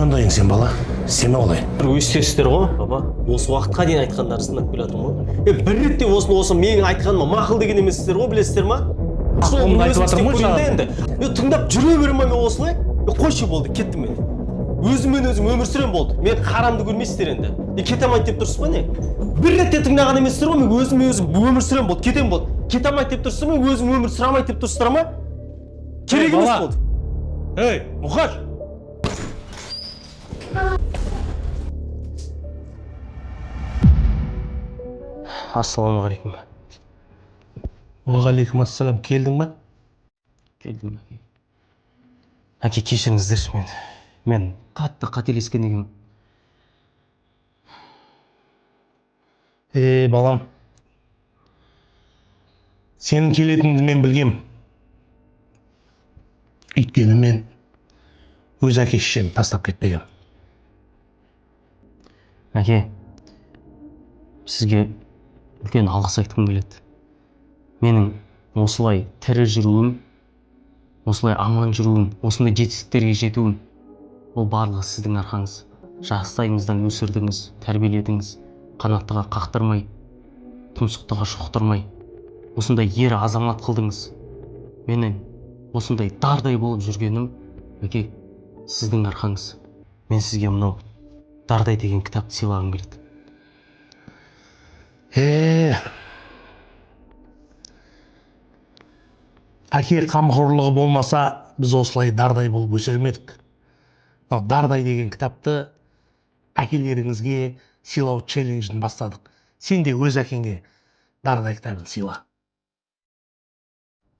орындайын сен бала, сене олай. Бір өстесіздер ғой, баба. Осы уақытқа дейін айтқандары сынап келе жатырмын ғой. Бір ретте осы менің айтқаныма мақұл деген емессіздер ғой, білесіздер ма? Мақұлымды айтып жатырмын ғой жаңа. Тыңдап жүре беремін мен осылай. Қойшы болды, кеттім мен. Өзіммен өзім өмір сүрем болды. Мен қарамды көрмейсіздер енді. Кете алмайды деп тұрсыз ба не? Бір ретте тыңдаған емессіздер ғой, мен өзіммен өзім өмір сүрем болды, кетем болды. Кете алмайды деп тұрсыз ба, мен өзім өмір сүре алмайды деп тұрсыздар ма? Керек емес болды. Ей, Мұқаш! Ассалаумағалейкум. Уағалейкум ассалам. Келдің ба? Келдім, әке. Әке, кешіріңіздерші мен қатты қателескен екенмін. Балам, сенің келетініңді мен білгем. Өйткені мен өз әке-шешемді тастап кетпегем. Әке, сізге үлкен алғыс айтқым келеді. Менің осылай тірі жүруім, осылай аман жүруім, осындай жетістіктерге жетуім, ол барлығы сіздің арқаңыз. Жастайыңыздан өсірдіңіз, тәрбиеледіңіз, қанаттыға қақтырмай, тұмсықтыға шоқтырмай, осындай ер азамат қылдыңыз. Менің осындай дардай болып жүргенім, әке, сіздің арқаңыз. Мен сізге мынау Дардай деген кітапты сыйлағым келеді. Әке қамқорлығы болмаса, біз осылай дардай болып өсер ме едік? Дардай деген кітапты әкелеріңізге сыйлау челленджін бастадық. Сен де өз әкеңе Дардай кітабын сыйла.